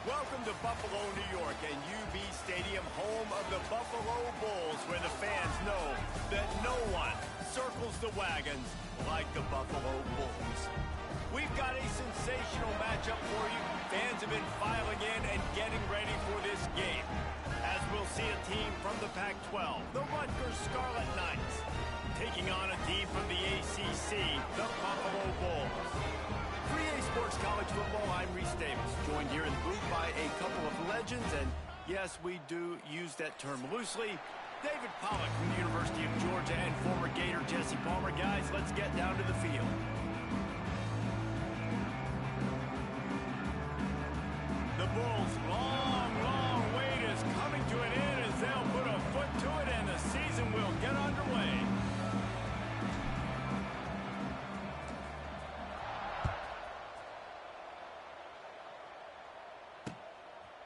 Welcome to Buffalo, New York, and UB Stadium, home of the Buffalo Bulls, where the fans know that no one circles the wagons like the Buffalo Bulls. We've got a sensational matchup for you. Fans have been filing in and getting ready for this game, as we'll see a team from the Pac-12, the Rutgers Scarlet Knights, taking on a team from the ACC, the Buffalo Bulls. 3A Sports College Football, I'm Reese Davis, joined here in the booth by a couple of legends, and yes, we do use that term loosely. David Pollack from the University of Georgia and former Gator Jesse Palmer. Guys, let's get down to the field. The Bulls' long wait is coming to an end as they'll put a foot to it and the season will get underway.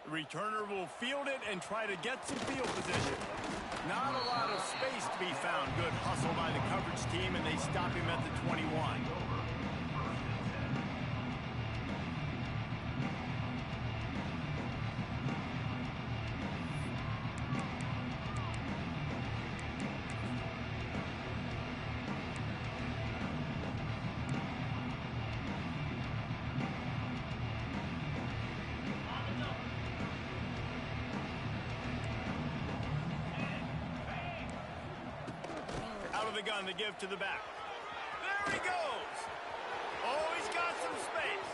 The returner will field it and try to get some field position. Not a lot of space to be found. Good hustle by the coverage team, and they stop him at the 21. The gun to give to the back. There he goes. Oh, he's got some space.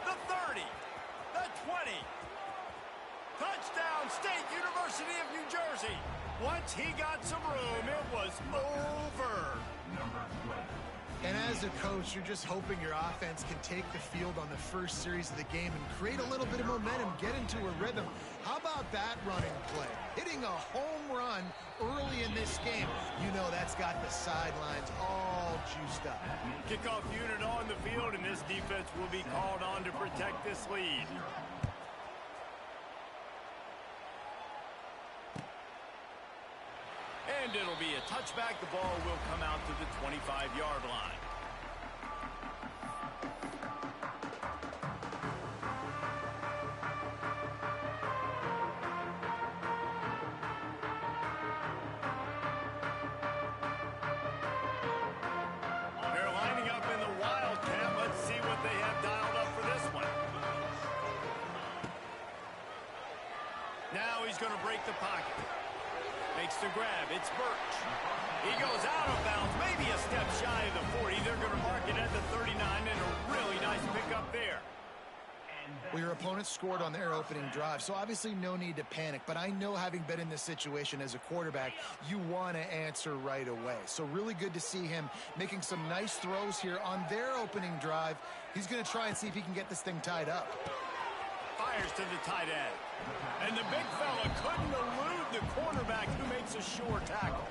The 30, the 20. Touchdown, State University of New Jersey. Once he got some room, it was over. And as a coach, you're just hoping your offense can take the field on the first series of the game and create a little bit of momentum, get into a rhythm. How about that running play? Hitting a home run early in this game. You know that's got the sidelines all juiced up. Kickoff unit on the field, and this defense will be called on to protect this lead. And it'll be a touchback. The ball will come out to the 25-yard line. They're lining up in the Wildcat. Let's see what they have dialed up for this one. Now he's going to break the pocket. Makes the grab. It's Birch. He goes out of bounds, maybe a step shy of the 40. They're going to mark it at the 39, and a really nice pickup there. Well, your opponent scored on their opening drive, so obviously no need to panic. But I know, having been in this situation as a quarterback, you want to answer right away. So really good to see him making some nice throws here on their opening drive. He's going to try and see if he can get this thing tied up. Fires to the tight end. And the big fella couldn't elude the cornerback, who makes a sure tackle.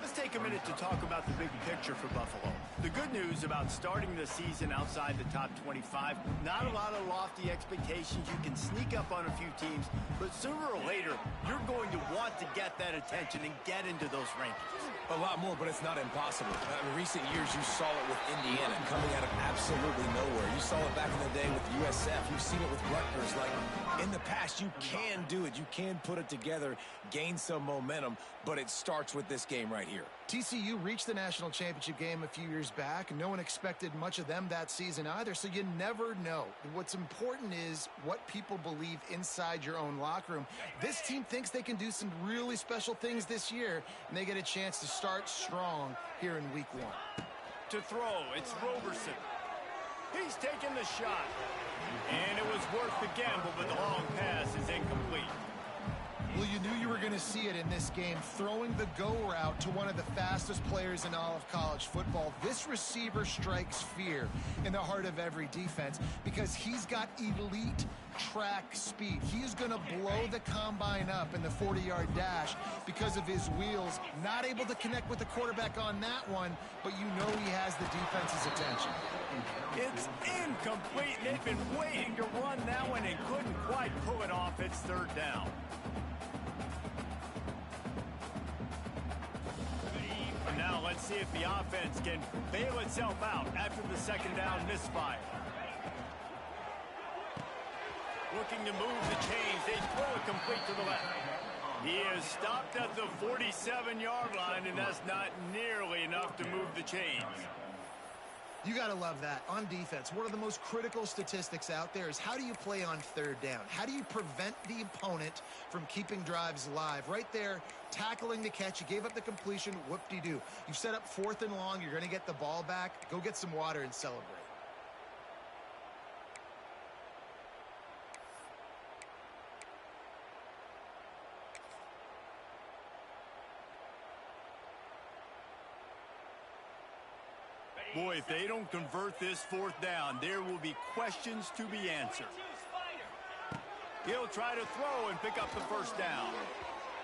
Let's take a minute to talk about the big picture for Buffalo. The good news about starting the season outside the top 25, not a lot of lofty expectations. You can sneak up on a few teams, but sooner or later, you're going to want to get that attention and get into those rankings. A lot more, but it's not impossible. In recent years, you saw it with Indiana coming out of absolutely nowhere. You saw it back in the day with USF. You've seen it with Rutgers. Like, in the past, you can do it. You can put it together, gain some momentum, but it starts with this game right here. TCU reached the national championship game a few years back. No one expected much of them that season either, so you never know. What's important is what people believe inside your own locker room. This team thinks they can do some really special things this year, and they get a chance to start strong here in week 1. To throw, it's Roberson. He's taking the shot. And it was worth the gamble, but the long pass is incomplete. Well, you knew you were going to see it in this game, throwing the go route to one of the fastest players in all of college football. This receiver strikes fear in the heart of every defense because he's got elite track speed. He's going to blow the combine up in the 40-yard dash because of his wheels. Not able to connect with the quarterback on that one, but you know he has the defense's attention. It's incomplete. They've been waiting to run that one and couldn't quite pull it off. It's third down. And now let's see if the offense can bail itself out after the second down misfire. Looking to move the chains. They throw it complete to the left. He is stopped at the 47-yard line, and that's not nearly enough to move the chains. You got to love that. On defense, one of the most critical statistics out there is how do you play on third down? How do you prevent the opponent from keeping drives alive? Right there, tackling the catch. You gave up the completion. Whoop-de-doo. You've set up 4th and long. You're going to get the ball back. Go get some water and celebrate. Boy, if they don't convert this 4th down, there will be questions to be answered. He'll try to throw and pick up the 1st down.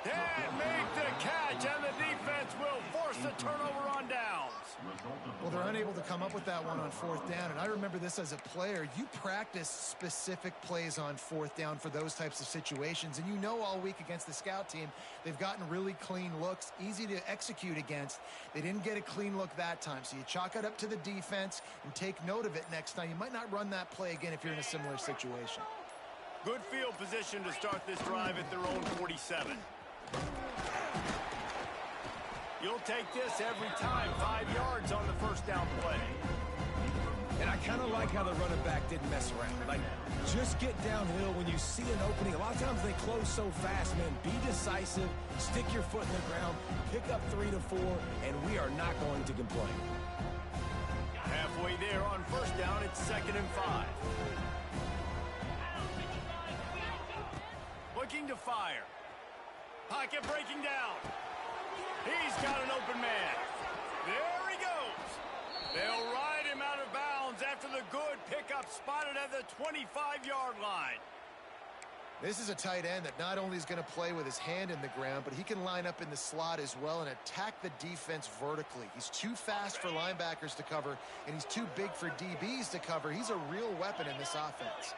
And make the catch, and the defense will force a turnover on downs. Well, they're unable to come up with that one on 4th down, and I remember this as a player. You practice specific plays on 4th down for those types of situations, and you know all week against the scout team, they've gotten really clean looks, easy to execute against. They didn't get a clean look that time, so you chalk it up to the defense and take note of it next time. You might not run that play again if you're in a similar situation. Good field position to start this drive at their own 47. You'll take this every time. 5 yards on the 1st down play. And I kind of like how the running back didn't mess around. Like, just get downhill when you see an opening. A lot of times they close so fast, man. Be decisive, stick your foot in the ground, pick up 3 to 4, and we are not going to complain. Halfway there on 1st down, it's 2nd and 5. Looking to fire. Pocket breaking down. He's got an open man. There he goes. They'll ride him out of bounds after the good pickup spotted at the 25-yard line. This is a tight end that not only is going to play with his hand in the ground, but he can line up in the slot as well and attack the defense vertically. He's too fast for linebackers to cover, and he's too big for DBs to cover. He's a real weapon in this offense.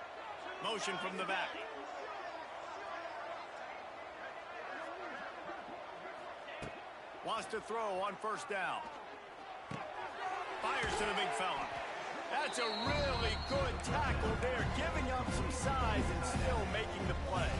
Motion from the back. Wants to throw on 1st down. Fires to the big fella. That's a really good tackle there, giving up some size and still making the play.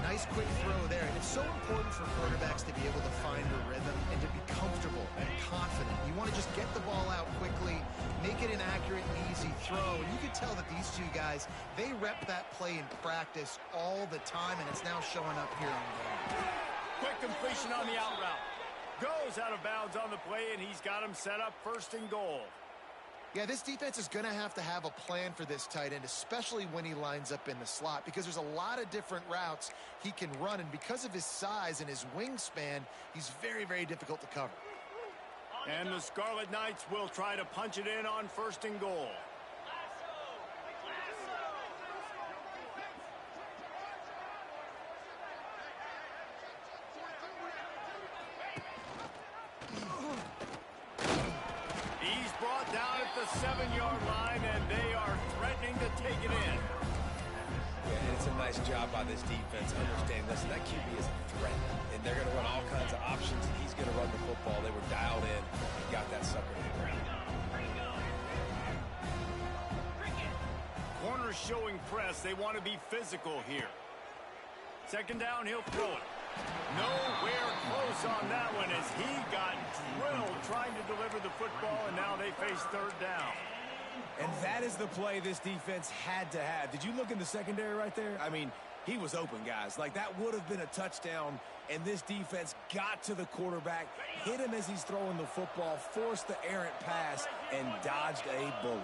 Nice quick throw there. And it's so important for quarterbacks to be able to find a rhythm and to be comfortable and confident. You want to just get the ball out quickly, make it an accurate and easy throw. And you can tell that these two guys, they rep that play in practice all the time, and it's now showing up here on the game. Quick completion on the out route. Goes out of bounds on the play, and he's got him set up 1st and goal. Yeah, this defense is going to have a plan for this tight end, especially when he lines up in the slot, because there's a lot of different routes he can run, and because of his size and his wingspan, he's very, very difficult to cover. And the Scarlet Knights will try to punch it in on 1st and goal. Down at the 7-yard line, and they are threatening to take it in. Yeah, and it's a nice job by this defense understanding this. That QB is a threat, and they're going to run all kinds of options, and he's going to run the football. They were dialed in and got that sucker to the ground. Corners showing press. They want to be physical here. 2nd down, he'll throw it. Nowhere close on that one as he got drilled trying to deliver the football, and now they face 3rd down. And that is the play this defense had to have. Did you look in the secondary right there? I mean, he was open, guys. Like, that would have been a touchdown, and this defense got to the quarterback, hit him as he's throwing the football, forced the errant pass, and dodged a bullet.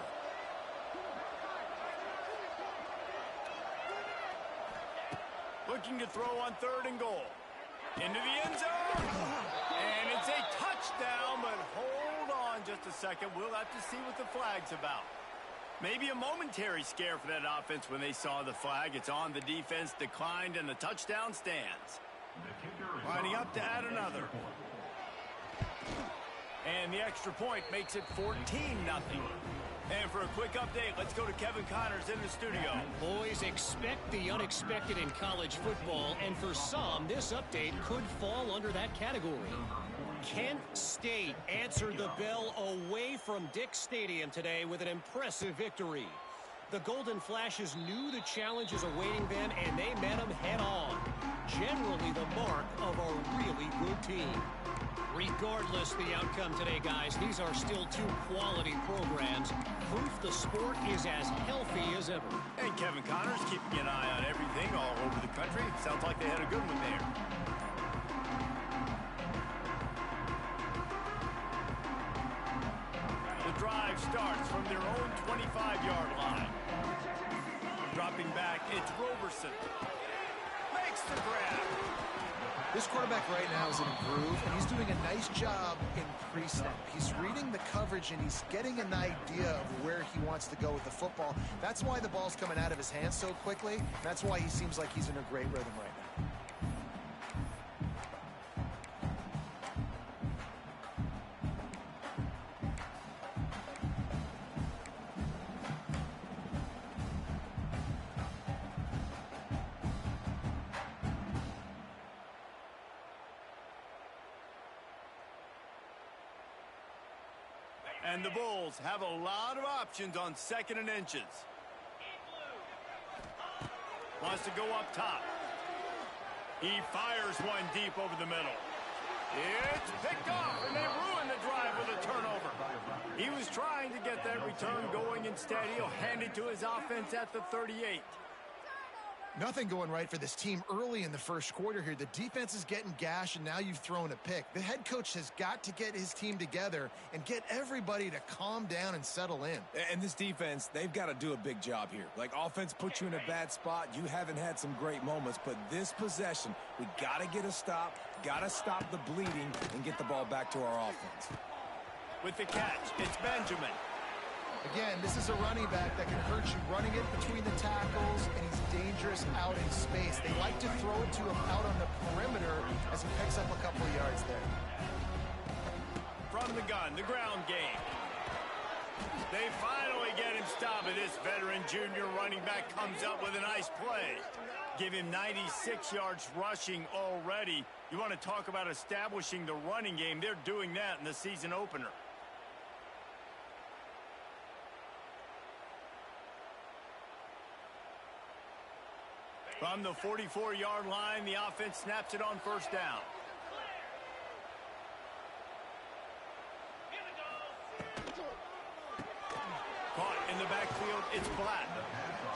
Looking to throw on 3rd and goal. Into the end zone. And it's a touchdown, but hold on just a second. We'll have to see what the flag's about. Maybe a momentary scare for that offense when they saw the flag. It's on the defense, declined, and the touchdown stands. Lining up to add another. And the extra point makes it 14-0. And for a quick update, let's go to Kevin Connors in the studio. Boys, expect the unexpected in college football, and for some, this update could fall under that category. Kent State answered the bell away from Dick Stadium today with an impressive victory. The Golden Flashes knew the challenges awaiting them, and they met them head-on. Generally the mark of a really good team. Regardless the outcome today, guys, these are still two quality programs. Proof the sport is as healthy as ever. And Kevin Connors keeping an eye on everything all over the country. Sounds like they had a good one there. The drive starts from their own 25-yard line. Dropping back, it's Roberson. Makes the grab. This quarterback right now is in a groove, and he's doing a nice job in pre-snap. He's reading the coverage, and he's getting an idea of where he wants to go with the football. That's why the ball's coming out of his hands so quickly. That's why he seems like he's in a great rhythm right now. And the Bulls have a lot of options on 2nd and inches. Wants to go up top. He fires one deep over the middle. It's picked off, and they ruin the drive with a turnover. He was trying to get that return going. Instead, he'll hand it to his offense at the 38. Nothing going right for this team early in the first quarter here. The defense is getting gashed, and now you've thrown a pick. The head coach has got to get his team together and get everybody to calm down and settle in. And this defense, they've got to do a big job here. Like, offense puts you in a bad spot. You haven't had some great moments, but this possession, we got to get a stop, got to stop the bleeding, and get the ball back to our offense. With the catch, it's Benjamin. Again, this is a running back that can hurt you running it between the tackles, and he's dangerous out in space. They like to throw it to him out on the perimeter as he picks up a couple of yards there. From the gun, the ground game. They finally get him stopped, and this veteran junior running back comes up with a nice play. Give him 96 yards rushing already. You want to talk about establishing the running game. They're doing that in the season opener. From the 44-yard line, the offense snaps it on first down. Caught in the backfield, it's Black.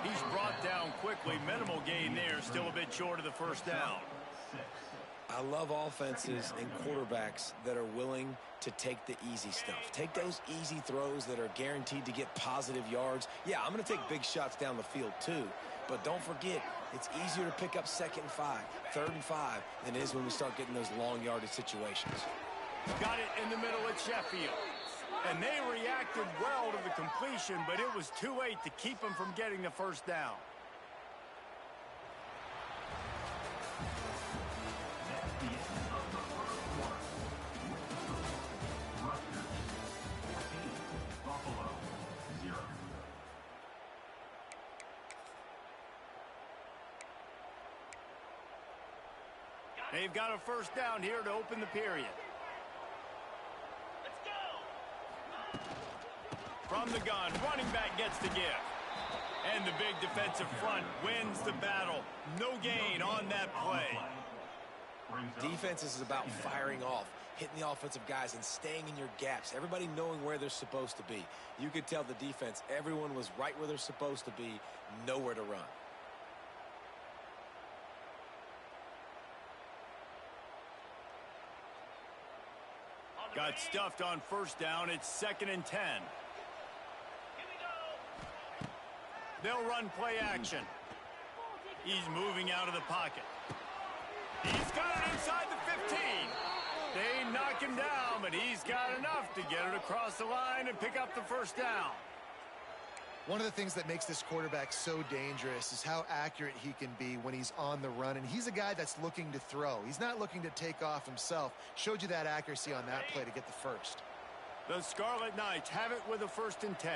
He's brought down quickly. Minimal gain there, still a bit short of the first down. I love offenses and quarterbacks that are willing to take the easy stuff. Take those easy throws that are guaranteed to get positive yards. Yeah, I'm going to take big shots down the field too. But don't forget, it's easier to pick up 2nd and 5, 3rd and 5 than it is when we start getting those long yardage situations. Got it in the middle at Sheffield. And they reacted well to the completion, but it was too late to keep them from getting the first down. They've got a first down here to open the period. Let's go. From the gun, running back gets the give. And the big defensive front wins the battle. No gain on that play. Defense is about firing off, hitting the offensive guys and staying in your gaps. Everybody knowing where they're supposed to be. You could tell the defense, everyone was right where they're supposed to be, nowhere to run. Got stuffed on first down. It's 2nd and 10. They'll run play action. He's moving out of the pocket. He's got it inside the 15. They knock him down, but he's got enough to get it across the line and pick up the first down. One of the things that makes this quarterback so dangerous is how accurate he can be when he's on the run. And he's a guy that's looking to throw. He's not looking to take off himself. Showed you that accuracy on that play to get the first. The Scarlet Knights have it with a 1st and 10.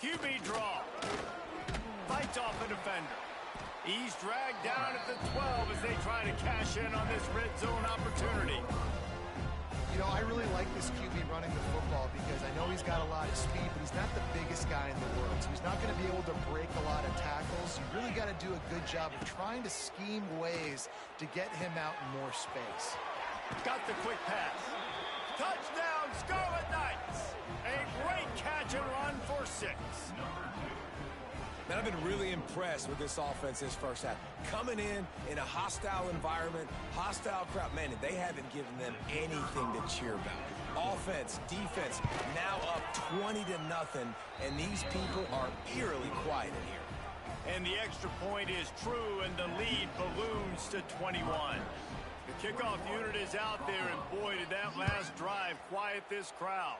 QB draw. Fights off a defender. He's dragged down at the 12 as they try to cash in on this red zone opportunity. You know, I really like this QB running the football because I know he's got a lot of speed, but he's not the biggest guy in the world, so he's not going to be able to break a lot of tackles. You really got to do a good job of trying to scheme ways to get him out in more space. Got the quick pass. Touchdown, Scarlet Knights! A great catch and run for 6. Man, I've been really impressed with this offense this first half. Coming in a hostile environment, hostile crowd. Man, they haven't given them anything to cheer about. Offense, defense, now up 20-0, and these people are eerily quiet in here. And the extra point is true, and the lead balloons to 21. The kickoff unit is out there, and boy, did that last drive quiet this crowd.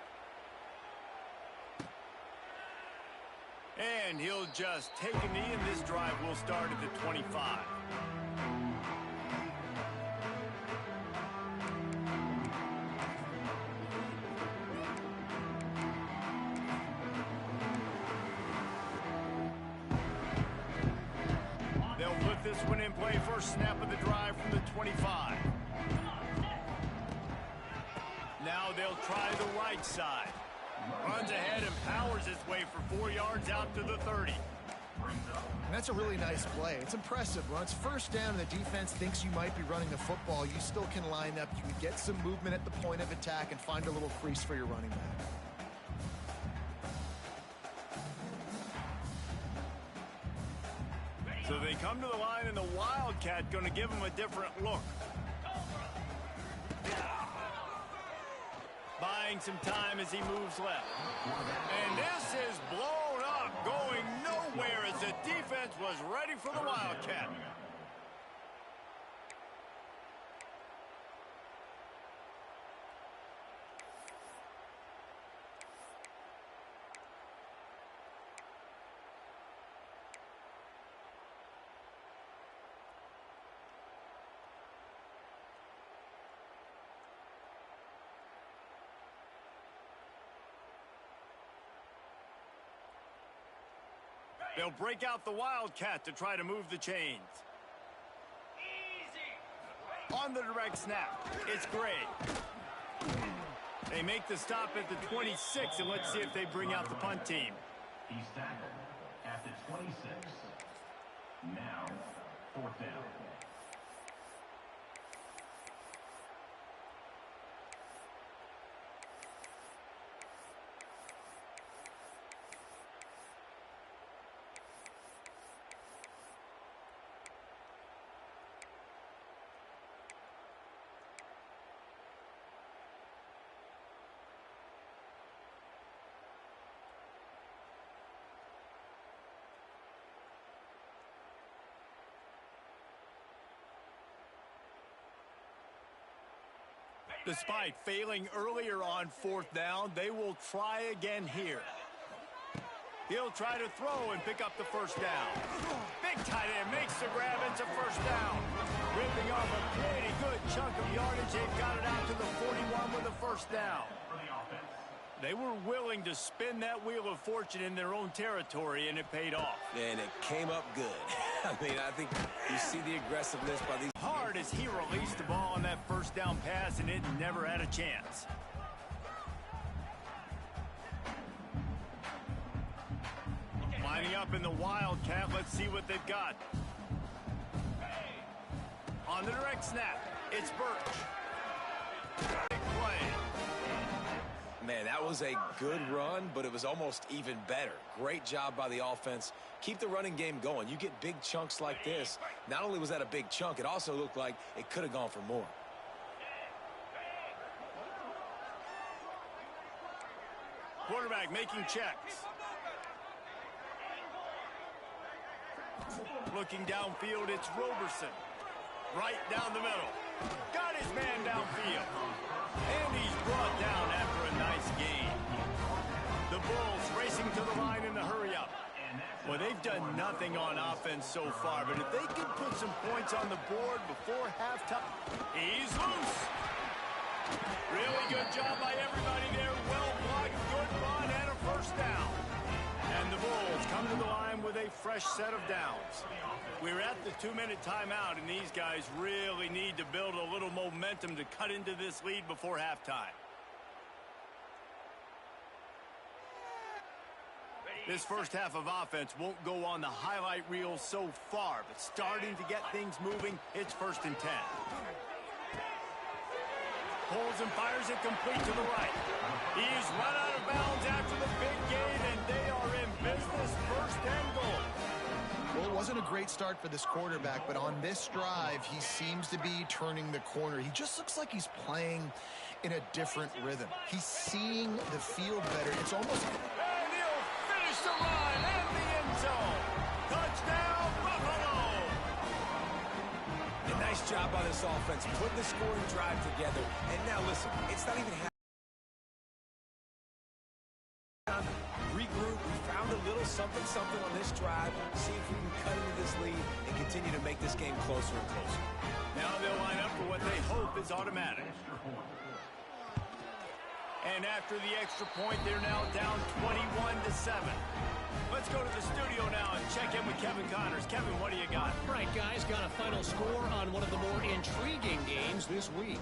And he'll just take a knee, and this drive will start at the 25. They'll put this one in play. First snap of the drive from the 25. Now they'll try the right side. Runs ahead and powers his way for 4 yards out to the 30. And that's a really nice play. It's impressive. When it's first down and the defense thinks you might be running the football, you still can line up. You can get some movement at the point of attack and find a little crease for your running back. So they come to the line, and the Wildcat going to give him a different look. Buying some time as he moves left. And this is blown up, going nowhere as the defense was ready for the Wildcat. They'll break out the Wildcat to try to move the chains. Easy. On the direct snap, it's Gray. They make the stop at the 26, and let's see if they bring out the punt team. He's tackled at the 26. Now, 4th down. Despite failing earlier on 4th down, they will try again here. He'll try to throw and pick up the first down. Big tight end makes the grab. It's a first down. Ripping off a pretty good chunk of yardage. They've got it out to the 41 with a first down. They were willing to spin that wheel of fortune in their own territory, and it paid off. And it came up good. I mean, I think you see the aggressiveness by these. Hard as he released the ball on that first down pass, and it never had a chance. Lining up in the Wildcat, let's see what they've got. On the direct snap, it's Birch. Big play. Man, that was a good run, but it was almost even better. Great job by the offense. Keep the running game going. You get big chunks like this. Not only was that a big chunk, it also looked like it could have gone for more. Quarterback making checks. Looking downfield, it's Roberson. Right down the middle. Got his man downfield. And he's brought down after a nice gain. The Bulls racing to the line in the hurry-up. Well, they've done nothing on offense so far, but if they can put some points on the board before halftime, he's loose. Really good job by everybody there. Well blocked, good run, and a first down. And the Bulls come to the line with a fresh set of downs. We're at the 2-minute timeout, and these guys really need to build a little momentum to cut into this lead before halftime. This first half of offense won't go on the highlight reel so far, but starting to get things moving, it's 1st and 10. Pulls and fires it complete to the right. He's run out of bounds after the big gain, and they are in business. 1st and goal. Well, it wasn't a great start for this quarterback, but on this drive, he seems to be turning the corner. He just looks like he's playing in a different rhythm. He's seeing the field better. It's almost... And he'll finish the run and the end zone. Touchdown, Buffalo! A nice job by this offense. Put the scoring drive together. And now listen, it's not even regroup. We found a little something on this drive. See if we can cut into this lead and continue to make this game closer and closer. Now they'll line up for what they hope is automatic. And after the extra point, they're now down 21-7. Let's go to the studio now and check in with Kevin Connors. Kevin, what do you got? Right, guys, got a final score on one of the more intriguing games this week.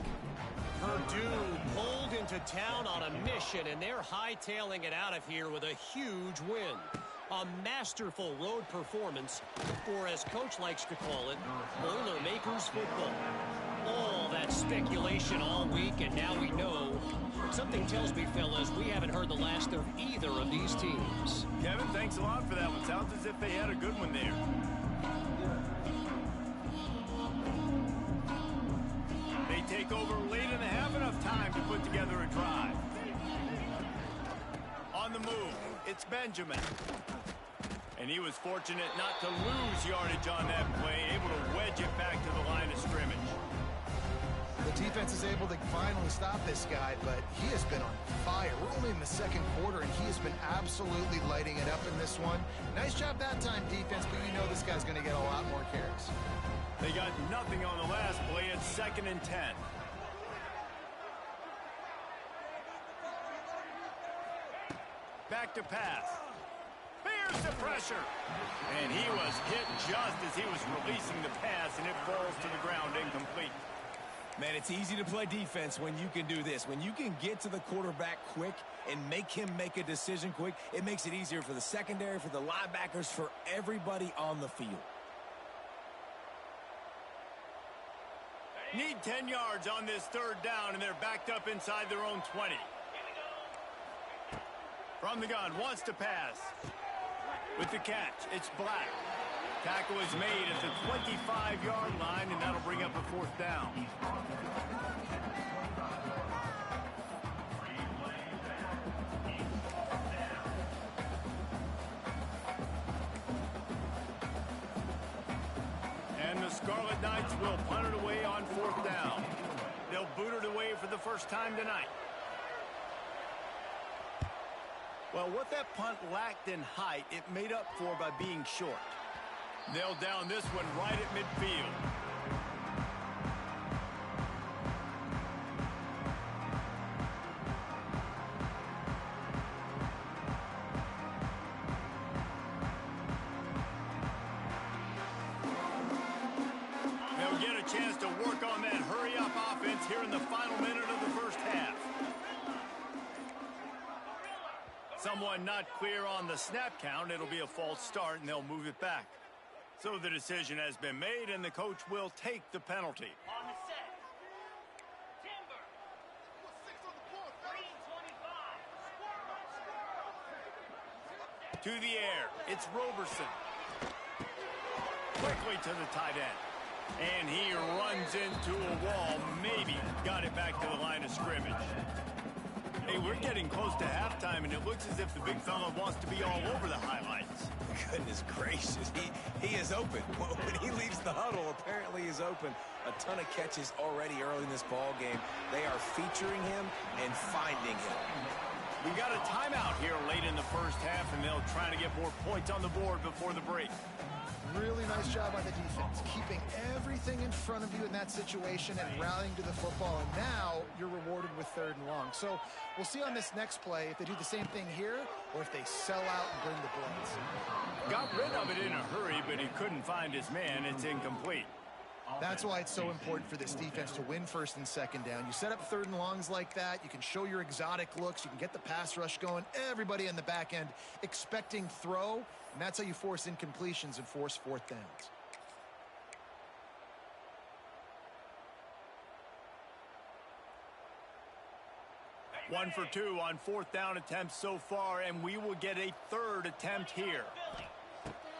Purdue pulled into town on a mission, and they're hightailing it out of here with a huge win. A masterful road performance, or as Coach likes to call it, Boilermakers football. All that speculation all week, and now we know. Something tells me, fellas, we haven't heard the last of either of these teams. Kevin, thanks a lot for that one. Sounds as if they had a good one there. They take over late and have enough time to put together a drive. On the move, it's Benjamin. And he was fortunate not to lose yardage on that play, able to wedge it back to the line of scrimmage. The defense is able to finally stop this guy, but he has been on fire. We're only in the 2nd quarter, and he has been absolutely lighting it up in this one. Nice job that time, defense, but you know this guy's going to get a lot more carries. They got nothing on the last play. It's 2nd and 10. Back to pass. Bears the pressure. And he was hit just as he was releasing the pass, and it falls to the ground incomplete. Man, it's easy to play defense when you can do this. When you can get to the quarterback quick and make him make a decision quick, it makes it easier for the secondary, for the linebackers, for everybody on the field. Need 10 yards on this 3rd down, and they're backed up inside their own 20. From the gun, wants to pass. With the catch, it's Black. Tackle is made at the 25-yard line, and that'll bring up a 4th down. And the Scarlet Knights will punt it away on 4th down. They'll boot it away for the first time tonight. Well, what that punt lacked in height, it made up for by being short. They'll down this one right at midfield. They'll get a chance to work on that hurry-up offense here in the final minute of the first half. Someone not clear on the snap count. It'll be a false start, and they'll move it back. So the decision has been made, and the coach will take the penalty. On the set. Timber. To the air. It's Roberson. Quickly to the tight end. And he runs into a wall. Maybe got it back to the line of scrimmage. Hey, we're getting close to halftime, and it looks as if the big fella wants to be all over the highlights. Goodness gracious, he is open. When he leaves the huddle, apparently he's open. A ton of catches already early in this ball game. They are featuring him and finding him. We got a timeout here late in the first half, and they'll try to get more points on the board before the break. Really nice job by the defense, keeping everything in front of you in that situation and rallying to the football. And now you're rewarded with 3rd and long. So we'll see on this next play if they do the same thing here or if they sell out and bring the blitz. Got rid of it in a hurry, but he couldn't find his man. It's incomplete. That's why it's so important for this defense to win first and second down. You set up third and longs like that. You can show your exotic looks. You can get the pass rush going. Everybody on the back end expecting throw, and that's how you force incompletions and force fourth downs. One for two on fourth down attempts so far, and we will get a third attempt here.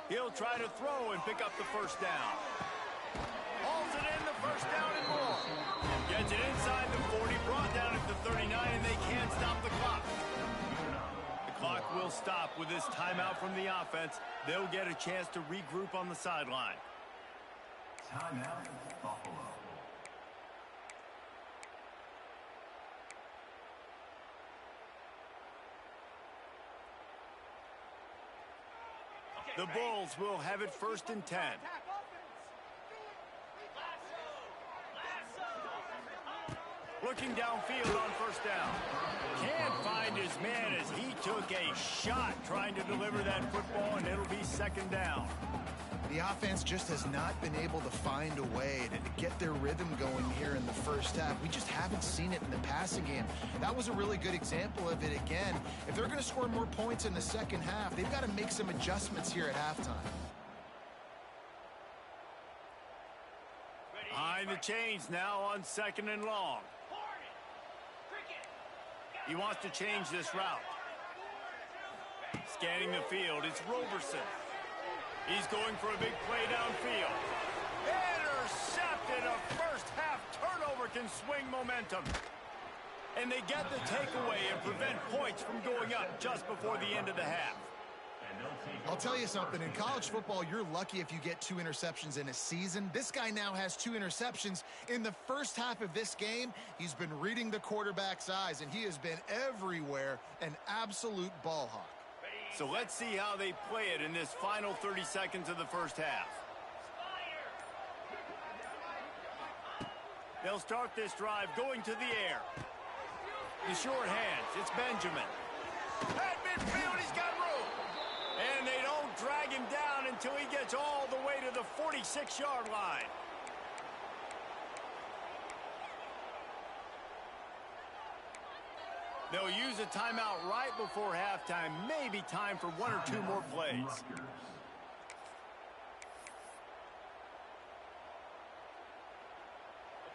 He'll try to throw and pick up the first down. Hauls it in, the first down and more. Gets it inside the 40, brought down at the 39, and they can't stop the clock. The clock will stop with this timeout from the offense. They'll get a chance to regroup on the sideline. Timeout, Buffalo. The Bulls will have it first and 10. Looking downfield on first down. Can't find his man as he took a shot trying to deliver that football, and it'll be second down. The offense just has not been able to find a way to get their rhythm going here in the first half. We just haven't seen it in the passing game. That was a really good example of it again. If they're going to score more points in the second half, they've got to make some adjustments here at halftime. Behind the chains now on second and long. He wants to change this route. Scanning the field, it's Roberson. He's going for a big play downfield. Intercepted. A first half turnover can swing momentum. And they get the takeaway and prevent points from going up just before the end of the half. I'll tell you something. In college football, you're lucky if you get 2 interceptions in a season. This guy now has 2 interceptions. In the first half of this game, he's been reading the quarterback's eyes, and he has been everywhere, an absolute ball hawk. So let's see how they play it in this final 30 seconds of the first half. They'll start this drive going to the air. The short hands, it's Benjamin. At midfield, he's got room. And they don't drag him down until he gets all the way to the 46-yard line. They'll use a timeout right before halftime. Maybe time for 1 or 2 more plays.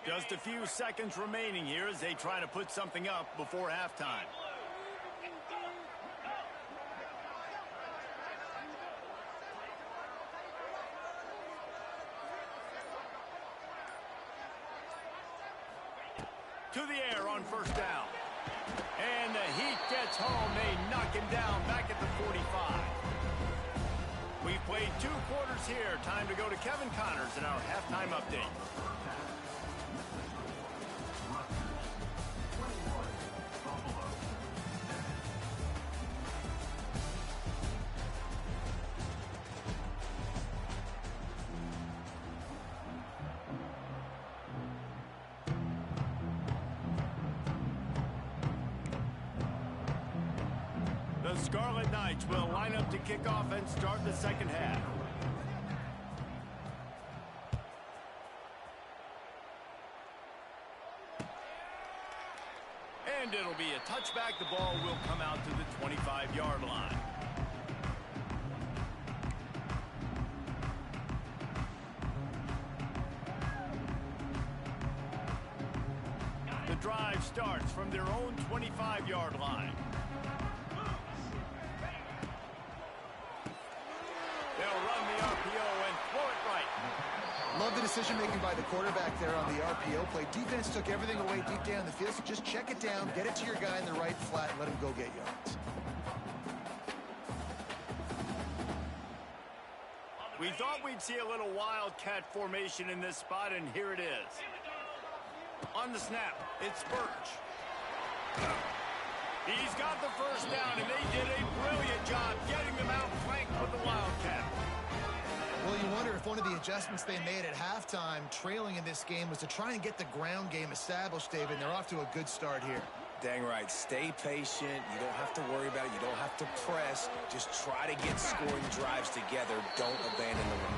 Just a few seconds remaining here as they try to put something up before halftime. To the air on first down. And the heat gets home. They knock him down back at the 45. We've played 2 quarters here. Time to go to Kevin Connors in our halftime update. The Scarlet Knights will line up to kick off and start the second half. And it'll be a touchback. The ball will come out to the 25-yard line. The drive starts from their own 25-yard line. They'll run the RPO and throw it right. Love the decision-making by the quarterback there on the RPO play. Defense took everything away deep down the field, so just check it down, get it to your guy in the right flat, and let him go get yards. We thought we'd see a little wildcat formation in this spot, and here it is. On the snap, it's Birch. He's got the first down, and they did a brilliant job getting them outflanked with the wildcat. Well, you wonder if one of the adjustments they made at halftime, trailing in this game, was to try and get the ground game established, David, and they're off to a good start here. Dang right. Stay patient. You don't have to worry about it. You don't have to press. Just try to get scoring drives together. Don't abandon the run.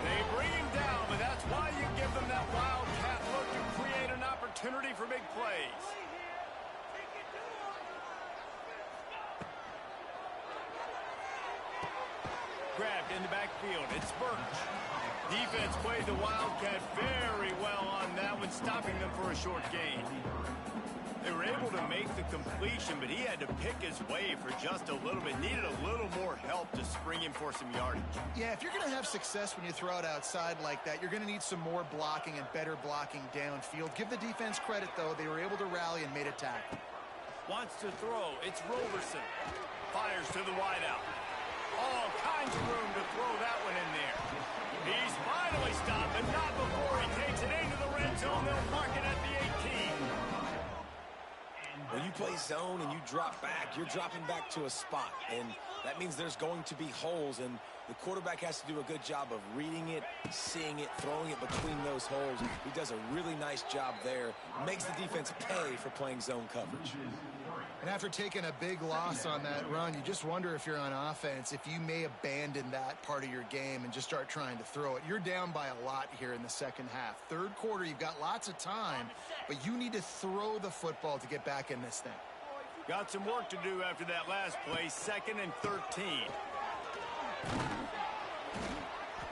They bring him down, but that's why you give them that wildcat look to create an opportunity for big plays. Grabbed in the backfield. It's Birch. Defense played the wildcat very well on that one, stopping them for a short gain. They were able to make the completion, but he had to pick his way for just a little bit. Needed a little more help to spring him for some yardage. Yeah, if you're going to have success when you throw it outside like that, you're going to need some more blocking and better blocking downfield. Give the defense credit, though. They were able to rally and made a tackle. Wants to throw. It's Roberson. Fires to the wideout. All kinds of room to throw that one in there. He's finally stopped, but not before he takes it into the red zone. They'll mark it at the 18. When you play zone and you drop back, you're dropping back to a spot, and that means there's going to be holes, and the quarterback has to do a good job of reading it, seeing it, throwing it between those holes. He does a really nice job there. Makes the defense pay for playing zone coverage. And after taking a big loss on that run, you just wonder if you're on offense, if you may abandon that part of your game and just start trying to throw it. You're down by a lot here in the second half. Third quarter, you've got lots of time, but you need to throw the football to get back in this thing. Got some work to do after that last play, 2nd and 13.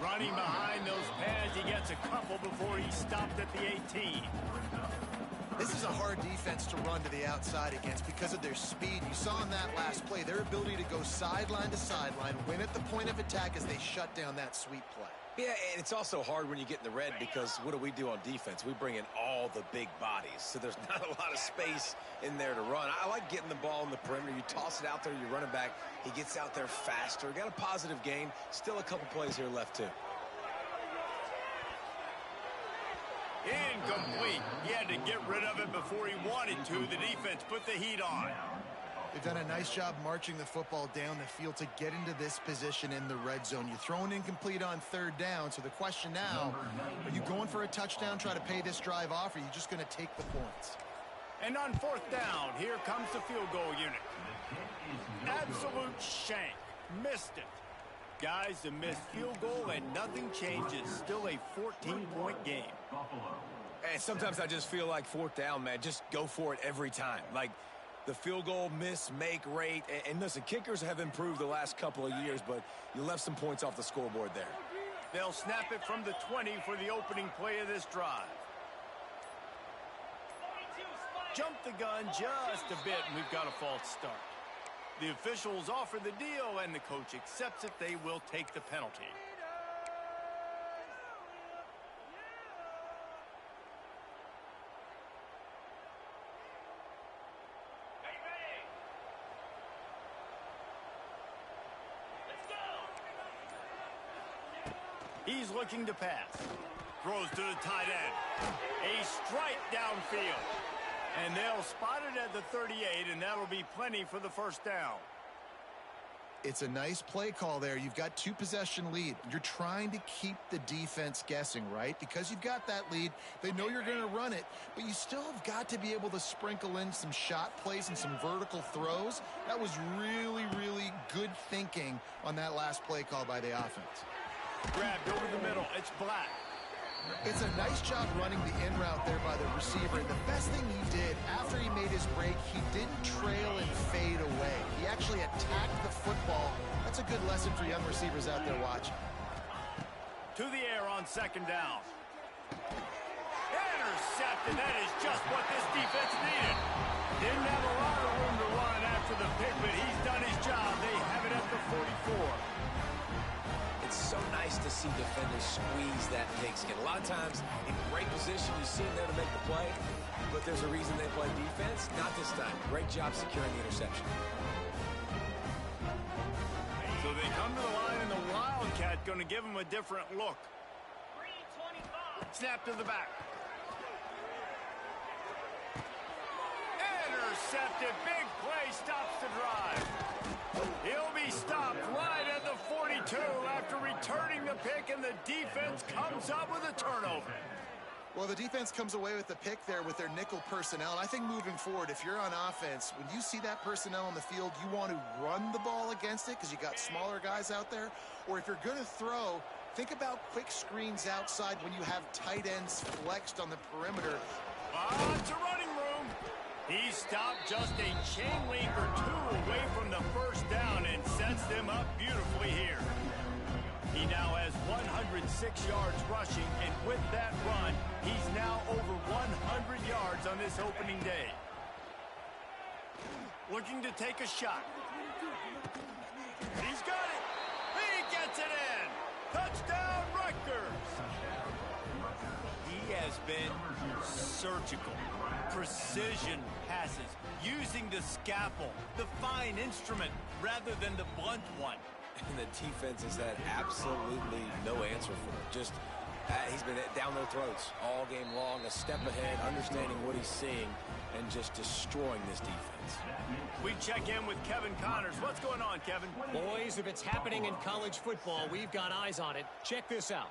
Running behind those pads, he gets a couple before he stopped at the 18. This is a hard defense to run to the outside against because of their speed. You saw in that last play their ability to go sideline to sideline, win at the point of attack as they shut down that sweep play. Yeah, and it's also hard when you get in the red because what do on defense? We bring in all the big bodies, so there's not a lot of space in there to run. I like getting the ball in the perimeter. You toss it out there, you're running back. He gets out there faster. Got a positive gain. Still a couple plays here left, too. Incomplete. He had to get rid of it before he wanted to. The defense put the heat on. They've done a nice job marching the football down the field to get into this position in the red zone. You're throwing incomplete on 3rd down, so the question now, are you going for a touchdown, try to pay this drive off, or are you just going to take the points? And on 4th down, here comes the field goal unit. Absolute shank. Missed it. Guys, a missed field goal and nothing changes. Still a 14-point game. And sometimes I just feel like 4th down, man, just go for it every time. Like the field goal miss, make rate. And listen, kickers have improved the last couple of years, but you left some points off the scoreboard there. They'll snap it from the 20 for the opening play of this drive. Jump the gun just a bit, and we've got a false start. The officials offer the deal, and the coach accepts it. They will take the penalty. He's looking to pass. Throws to the tight end. A strike downfield. And they'll spot it at the 38, and that'll be plenty for the 1st down. It's a nice play call there. You've got 2-possession lead. You're trying to keep the defense guessing, right? Because you've got that lead, they know you're going to run it, but you still have got to be able to sprinkle in some shot plays and some vertical throws. That was really, really good thinking on that last play call by the offense. Grabbed over the middle. It's Black. It's a nice job running the in route there by the receiver. And the best thing he did after he made his break, he didn't trail and fade away. He actually attacked the football. That's a good lesson for young receivers out there watching. To the air on 2nd down. Intercepted. That is just what this defense needed. Didn't have a lot of room to run after the pick, but he's done his job. They have it at the 44. It's so nice to see defenders squeeze that pigskin. A lot of times, in great position, you see them there to make the play, but there's a reason they play defense. Not this time. Great job securing the interception. So they come to the line, and the Wildcat going to give them a different look. Snap to the back. Intercepted. Big play stops the drive. He'll be stopped right at the 42 after returning the pick, and the defense comes up with a turnover. Well, the defense comes away with the pick there with their nickel personnel. And I think moving forward, if you're on offense, when you see that personnel on the field, you want to run the ball against it because you got smaller guys out there. Or if you're going to throw, Think about quick screens outside when you have tight ends flexed on the perimeter. It's a running room. He stopped just a chain link or two away from the first down and sets them up beautifully here. He now has 106 yards rushing, and with that run, he's now over 100 yards on this opening day. Looking to take a shot. He's got it. He gets it in. Touchdown, Rutgers. He has been surgical. Precision passes, using the scalpel, the fine instrument, rather than the blunt one. And the defense has had absolutely no answer for it. Just, he's been down their throats all game long, a step ahead, understanding what he's seeing, and just destroying this defense. We check in with Kevin Connors. What's going on, Kevin? Boys, if it's happening in college football, we've got eyes on it. Check this out.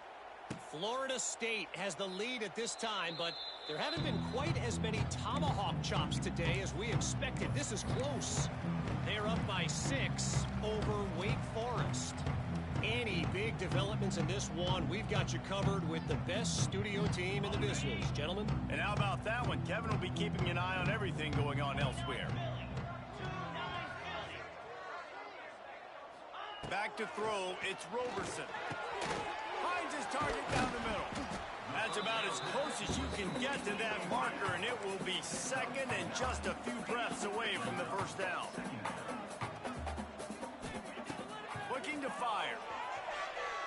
Florida State has the lead at this time, but there haven't been quite as many tomahawk chops today as we expected. This is close. They're up by 6 over Wake Forest. Any big developments in this one, we've got you covered with the best studio team in the business, gentlemen. And how about that one? Kevin will be keeping an eye on everything going on elsewhere. Back to throw, it's Roberson. Finds his target down the middle. That's about as close as you can get to that marker, and it will be second and just a few breaths away from the first down. Looking to fire.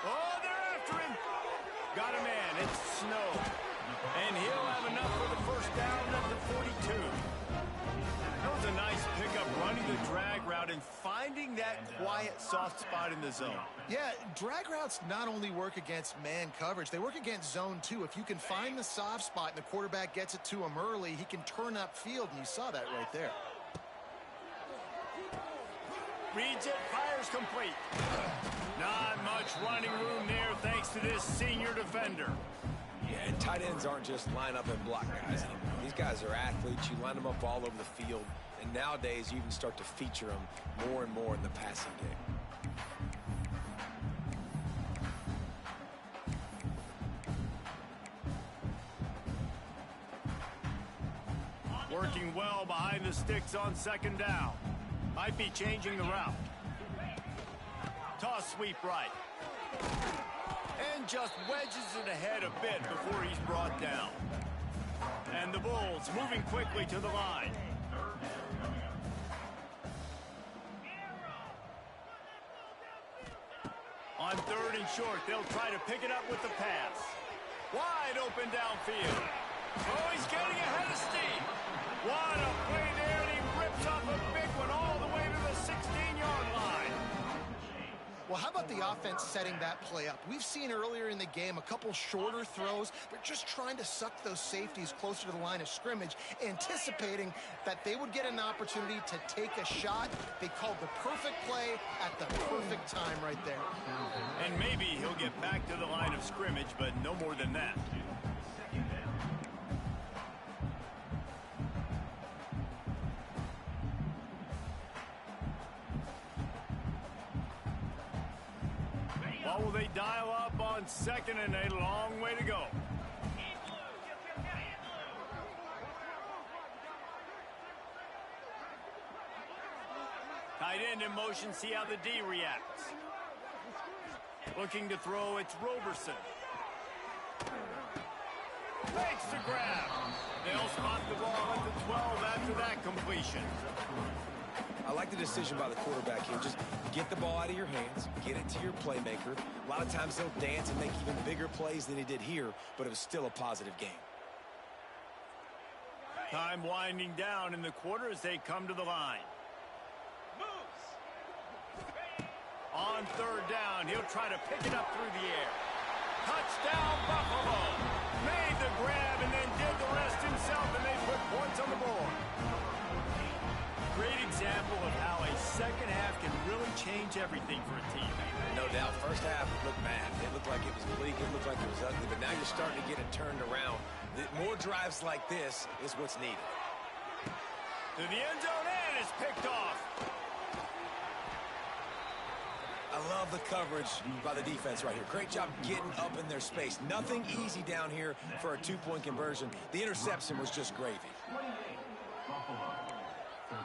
Oh, they're after him. Got a man. It's Snow. And he'll have enough for the first down at the 42. That was a nice pickup, running the drag route and finding that quiet, soft spot in the zone. Yeah, drag routes not only work against man coverage, they work against zone too. If you can find the soft spot and the quarterback gets it to him early, he can turn upfield, and you saw that right there. Reads it, fires complete. Not much running room there thanks to this senior defender. Yeah, and tight ends aren't just line up and block guys anymore. These guys are athletes. You line them up all over the field. And nowadays, you can start to feature them more and more in the passing game. Working well behind the sticks on second down. Might be changing the route. Toss sweep right. And just wedges it ahead a bit before he's brought down. And the Bulls moving quickly to the line. On third and short, they'll try to pick it up with the pass. Wide open downfield. Oh, he's getting ahead of steam. What a play there, and he rips off a big one all the way to the 16-yard line. Well, how about the offense setting that play up? We've seen earlier in the game a couple shorter throws. They're just trying to suck those safeties closer to the line of scrimmage, anticipating that they would get an opportunity to take a shot. They called the perfect play at the perfect time right there. And maybe he'll get back to the line of scrimmage, but no more than that. What will they dial up on second and a long way to go? Tight end in motion, see how the D reacts. Looking to throw, it's Roberson. Makes the grab. They'll spot the ball at the 12 after that completion. I like the decision by the quarterback here. Just get the ball out of your hands, get it to your playmaker. A lot of times he'll dance and make even bigger plays than he did here, but it was still a positive game. Time winding down in the quarter as they come to the line. On third down, he'll try to pick it up through the air. Touchdown, Buffalo. Made the grab and then did the rest himself, and they put points on the board. Great example of how a second half can really change everything for a team. No doubt. First half looked bad. It looked like it was bleak. It looked like it was ugly. But now you're starting to get it turned around. More drives like this is what's needed. To the end zone, and it's picked off. I love the coverage by the defense right here. Great job getting up in their space. Nothing easy down here for a two-point conversion. The interception was just gravy. 28, Buffalo, 13.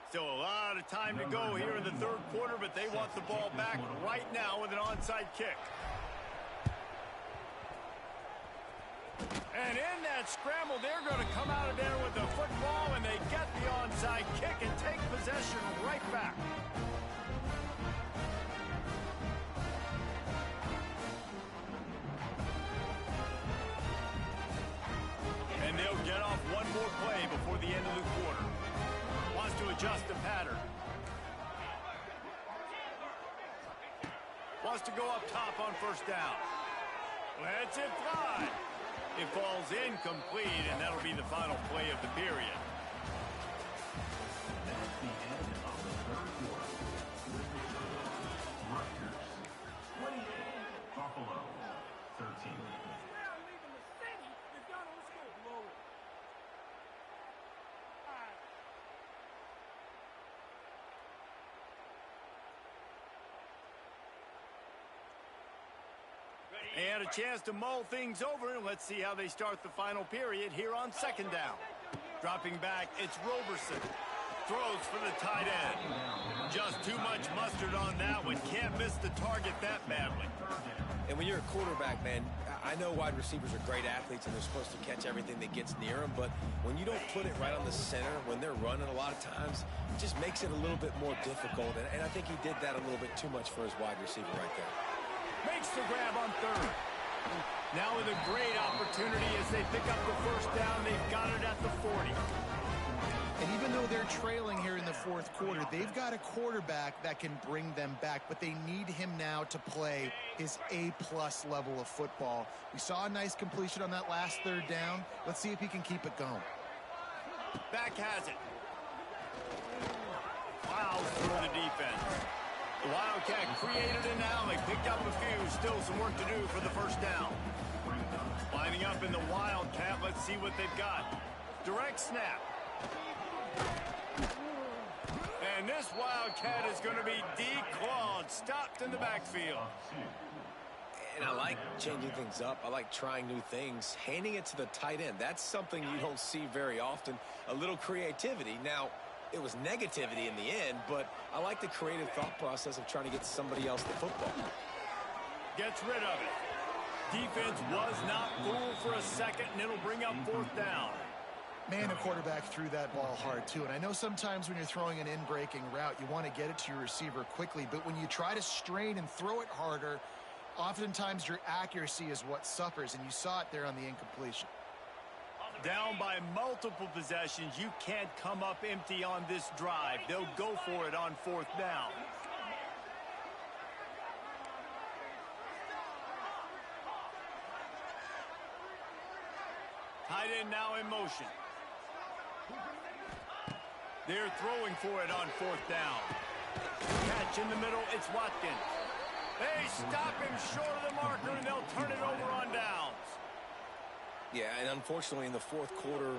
Still a lot of time to go here in the third quarter, but they want the ball back right now with an onside kick. And in that scramble, they're going to come out of there with the football, and they get the onside kick and take possession right back. And they'll get off one more play before the end of the quarter. Wants to adjust the pattern. Wants to go up top on first down. Lets it fly. It falls incomplete, and that'll be the final play of the period. That's the end of the third quarter. Rutgers, 28, Buffalo, 13. And a chance to mull things over. Let's see how they start the final period here on second down. Dropping back, it's Roberson. Throws for the tight end. Just too much mustard on that one. Can't miss the target that badly. And when you're a quarterback, man, I know wide receivers are great athletes and they're supposed to catch everything that gets near them, but when you don't put it right on the center, when they're running a lot of times, it just makes it a little bit more difficult. And I think he did that a little bit too much for his wide receiver right there. Makes the grab on third. Now with a great opportunity as they pick up the first down. They've got it at the 40. And even though they're trailing here in the fourth quarter, they've got a quarterback that can bring them back, but they need him now to play his A-plus level of football. We saw a nice completion on that last third down. Let's see if he can keep it going. Back has it. Fouls through the defense. The Wildcat created an alley, picked up a few, still some work to do for the first down. Lining up in the Wildcat, let's see what they've got. Direct snap. And this Wildcat is going to be declawed, stopped in the backfield. And I like changing things up. I like trying new things. Handing it to the tight end, that's something you don't see very often. A little creativity. Now, it was negativity in the end, but I like the creative thought process of trying to get somebody else the football. Gets rid of it. Defense was not fooled for a second, and it'll bring up fourth down. Man, a quarterback threw that ball hard, too. And I know sometimes when you're throwing an in-breaking route, you want to get it to your receiver quickly. But when you try to strain and throw it harder, oftentimes your accuracy is what suffers. And you saw it there on the incompletion. Down by multiple possessions, you can't come up empty on this drive. They'll go for it on fourth down. Tight end now in motion. They're throwing for it on fourth down. Catch in the middle, it's Watkins. They stop him short of the marker, and they'll turn it over on downs. Yeah, and unfortunately in the fourth quarter,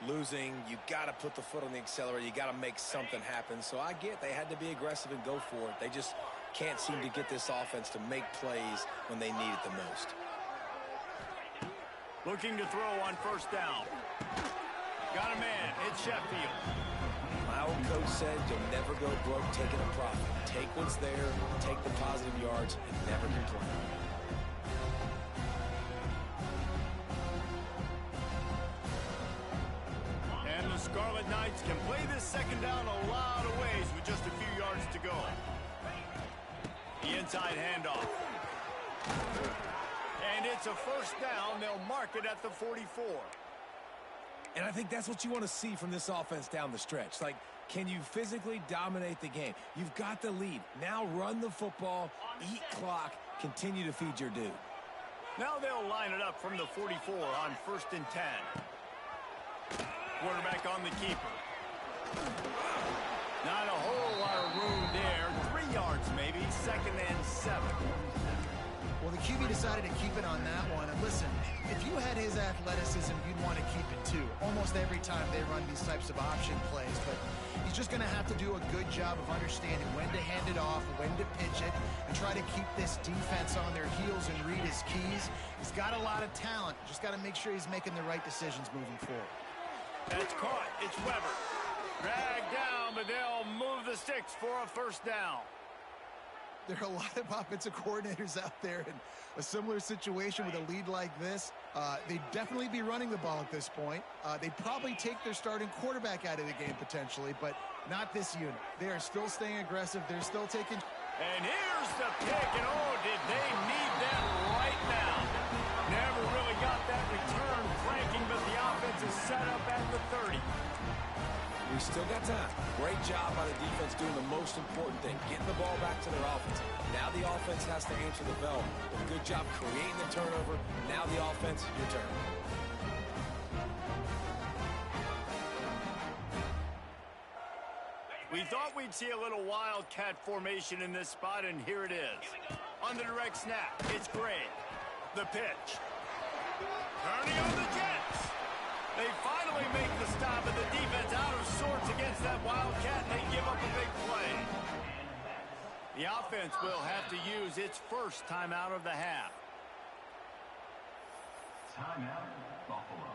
losing, you got to put the foot on the accelerator. You got to make something happen. So I get they had to be aggressive and go for it. They just can't seem to get this offense to make plays when they need it the most. Looking to throw on first down. Got a man. It's Sheffield. My old coach said you'll never go broke taking a profit. Take what's there, take the positive yards, and never complain. And the Scarlet Knights can play this second down a lot of ways with just a few yards to go. The inside handoff. And it's a first down. They'll mark it at the 44. And I think that's what you want to see from this offense down the stretch. Like, can you physically dominate the game? You've got the lead. Now run the football, eat clock, continue to feed your dude. Now they'll line it up from the 44 on 1st and 10. Quarterback on the keeper. Not a whole lot of room there. 3 yards maybe. 2nd and 7. Well, the QB decided to keep it on that one. And listen, if you had his his athleticism, you'd want to keep it too. Almost every time they run these types of option plays, but he's just going to have to do a good job of understanding when to hand it off, when to pitch it, and try to keep this defense on their heels and read his keys. He's got a lot of talent. Just got to make sure he's making the right decisions moving forward. That's caught. It's Weber. Dragged down, but they'll move the sticks for a first down. There are a lot of offensive coordinators out there in a similar situation with a lead like this. They'd definitely be running the ball at this point. They'd probably take their starting quarterback out of the game potentially, but not this unit. They are still staying aggressive. They're still taking... And here's the pick, and oh, did they need that right now. Never really got that return flanking, but the offense is set up at the 30. We still got time. Great job by the defense doing the most important thing, getting the ball back to their offense. Now the offense has to answer the bell. Good job creating the turnover. Now the offense, your turn. We thought we'd see a little wildcat formation in this spot, and here it is. On the direct snap, it's Gray. The pitch. Turning on the Jets. They finally make the stop, and the defense out of sorts against that wildcat, and they give up a big play. The offense will have to use its first timeout of the half. Timeout, Buffalo.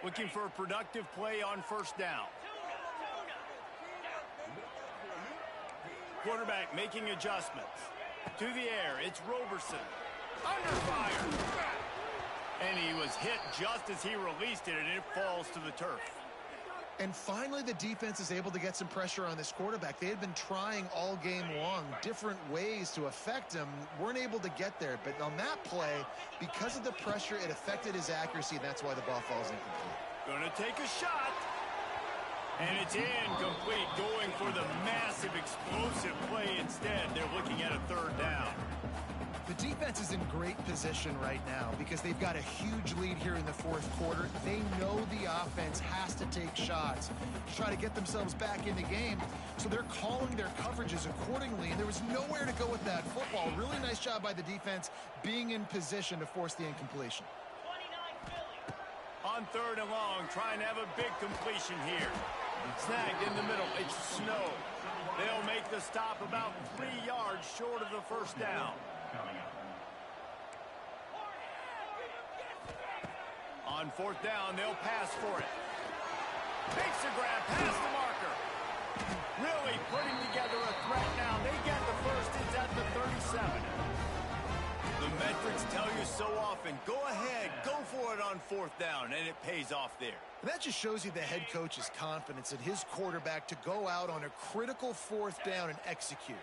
Looking for a productive play on first down. Quarterback making adjustments. To the air, it's Roberson. Under fire. And he was hit just as he released it, and it falls to the turf. And finally, the defense is able to get some pressure on this quarterback. They had been trying all game long different ways to affect him, weren't able to get there. But on that play, because of the pressure, it affected his accuracy, and that's why the ball falls incomplete. Gonna take a shot. And it's incomplete, going for the massive explosive play instead. They're looking at a third down. The defense is in great position right now because they've got a huge lead here in the fourth quarter. They know the offense has to take shots to try to get themselves back in the game, so they're calling their coverages accordingly, and there was nowhere to go with that football. Really nice job by the defense being in position to force the incompletion. On third and long, trying to have a big completion here. Snagged in the middle, it's Snow. They'll make the stop about 3 yards short of the first down. On fourth down, they'll pass for it. Makes a grab past the marker. Really putting together a threat now. They get the first. It's at the 37. The metrics tell you so often, go ahead, go for it on fourth down, and it pays off there. And that just shows you the head coach's confidence in his quarterback to go out on a critical fourth down and execute.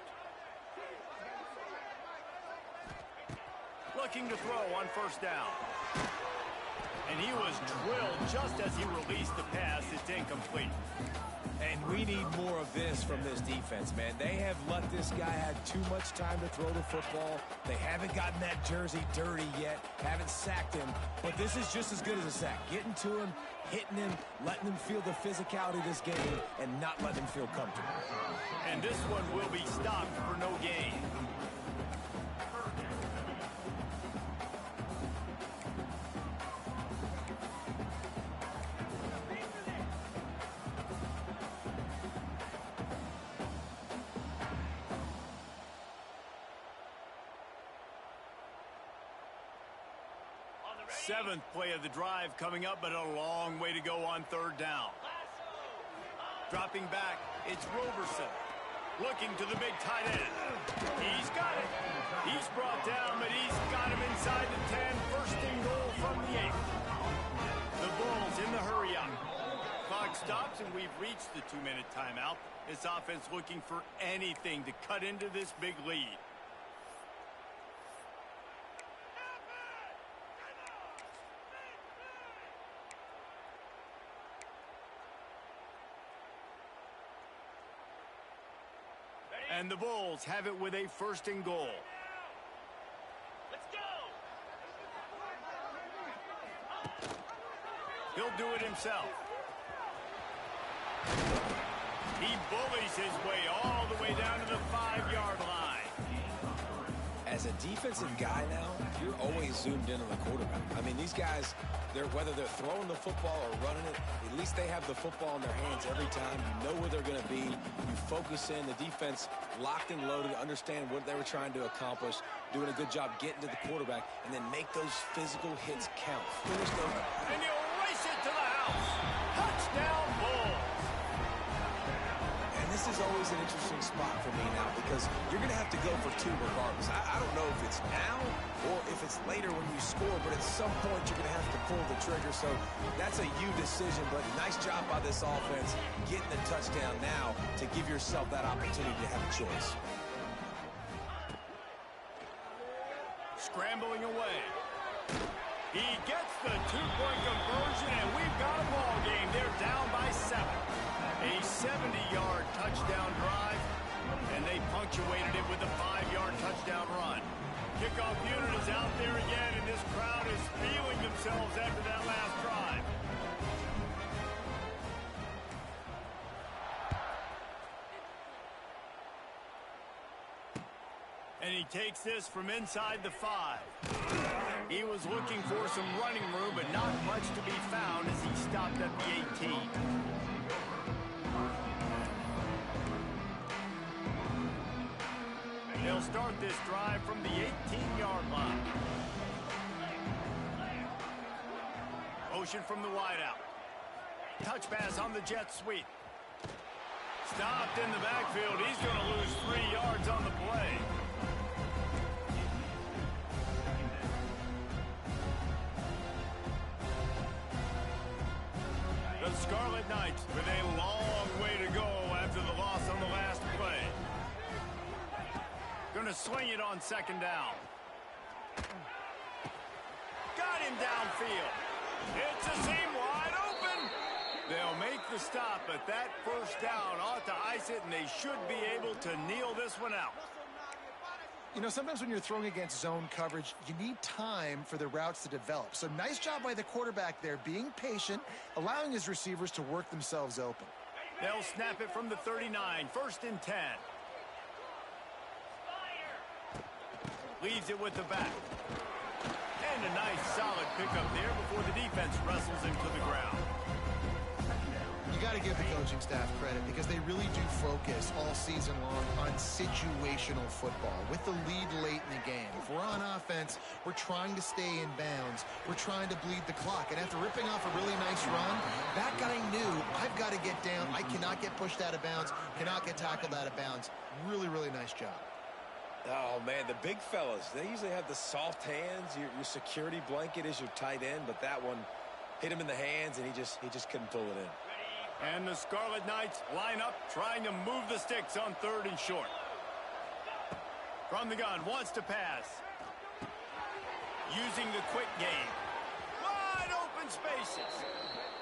Looking to throw on first down. And he was drilled just as he released the pass. It's incomplete. And we need more of this from this defense, man. They have let this guy have too much time to throw the football. They haven't gotten that jersey dirty yet, haven't sacked him. But this is just as good as a sack. Getting to him, hitting him, letting him feel the physicality of this game, and not letting him feel comfortable. And this one will be stopped for no gain. Seventh play of the drive coming up, but a long way to go on third down. Dropping back, it's Roberson. Looking to the big tight end. He's got it. He's brought down, but he's got him inside the 10. First and goal from the 8. The Bulls in the hurry up. Clock stops, and we've reached the 2-minute timeout. This offense looking for anything to cut into this big lead. And the Bulls have it with a first and goal. Let's go. He'll do it himself. He bullies his way all the way down to the 5-yard line. As As a defensive guy now, you're always zoomed in on the quarterback. I mean, these guys, whether they're throwing the football or running it, at least they have the football in their hands every time. You know where they're going to be. You focus in. The defense locked and loaded, understand what they were trying to accomplish, doing a good job getting to the quarterback, and then make those physical hits count. Finish those. And you race it to the house. Touchdown, Bulls. And this is always an interesting spot for me now because you're going to have to go for two regardless. I don't know if it's now or if it's later when you score, but at some point you're going to have to pull the trigger. So that's a you decision, but nice job by this offense getting the touchdown now to give yourself that opportunity to have a choice. Scrambling away. He gets the two-point conversion, and we've got a ball game. They're down by 7. A 70-yard touchdown drive, and they punctuated it with a 5-yard touchdown run. Kickoff unit is out there again, and this crowd is feeling themselves after that last drive. And he takes this from inside the 5. He was looking for some running room, but not much to be found as he stopped at the 18. They'll start this drive from the 18-yard line. Motion from the wideout. Touch pass on the jet sweep. Stopped in the backfield. He's going to lose 3 yards on the play. The Scarlet Knights with a long way to go after the loss on the last play. Going to swing it on second down. Got him downfield. It's a seam wide open. They'll make the stop, but that first down ought to ice it, and they should be able to kneel this one out. You know, sometimes when you're throwing against zone coverage, you need time for the routes to develop. So nice job by the quarterback there, being patient, allowing his receivers to work themselves open. They'll snap it from the 39, 1st and 10. Leaves it with the back. And a nice solid pickup there before the defense wrestles him to the ground. You got to give the coaching staff credit because they really do focus all season long on situational football with the lead late in the game. If we're on offense, we're trying to stay in bounds. We're trying to bleed the clock. And after ripping off a really nice run, that guy knew, I've got to get down. I cannot get pushed out of bounds, cannot get tackled out of bounds. Really, really nice job. Oh, man, the big fellas, they usually have the soft hands. Your security blanket is your tight end, but that one hit him in the hands, and he just couldn't pull it in. And the Scarlet Knights line up, trying to move the sticks on 3rd and short. From the gun, wants to pass. Using the quick game. Wide open spaces.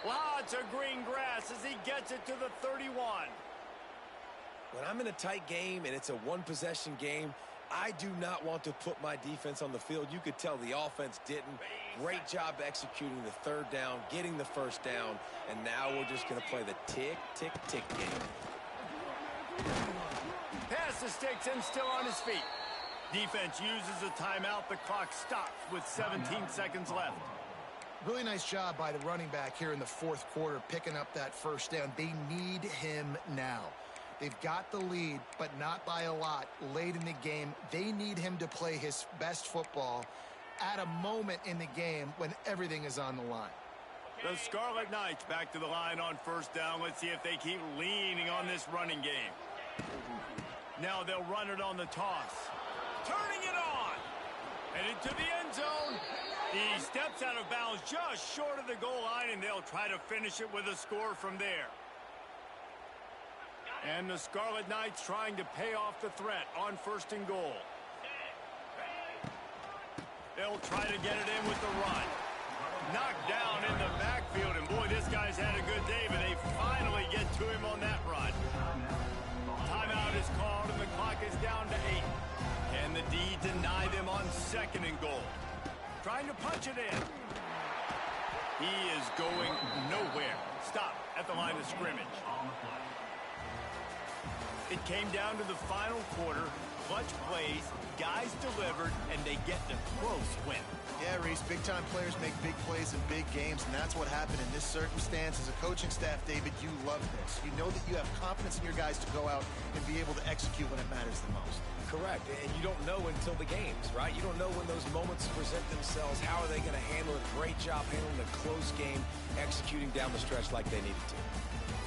Lots of green grass as he gets it to the 31. When I'm in a tight game and it's a one-possession game, I do not want to put my defense on the field. You could tell the offense didn't. Great job executing the 3rd down, getting the 1st down, and now we're just going to play the tick, tick, tick game. Pass the sticks and still on his feet. Defense uses a timeout. The clock stops with 17 seconds left. Really nice job by the running back here in the 4th quarter, picking up that 1st down. They need him now. They've got the lead, but not by a lot. Late in the game, they need him to play his best football at a moment in the game when everything is on the line. The Scarlet Knights back to the line on 1st down. Let's see if they keep leaning on this running game. Now they'll run it on the toss. Turning it on. Headed to the end zone. He steps out of bounds just short of the goal line, and they'll try to finish it with a score from there. And the Scarlet Knights trying to pay off the threat on 1st and goal. They'll try to get it in with the run. Knocked down in the backfield, and boy, this guy's had a good day, but they finally get to him on that run. Timeout is called, and the clock is down to 8. And the D deny them on 2nd and goal. Trying to punch it in. He is going nowhere. Stop at the line of scrimmage. It came down to the final quarter. clutch plays, guys delivered, and they get the close win. Yeah, Reese, big-time players make big plays in big games, and that's what happened in this circumstance. As a coaching staff, David, you love this. You know that you have confidence in your guys to go out and be able to execute when it matters the most. Correct, and you don't know until the games, right? You don't know when those moments present themselves. How are they going to handle it? Great job handling a close game, executing down the stretch like they needed to.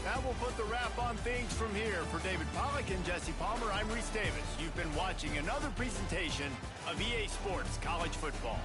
Now we'll put the wrap on things from here. For David Pollack and Jesse Palmer, I'm Reese Davis. You've been watching another presentation of EA Sports College Football.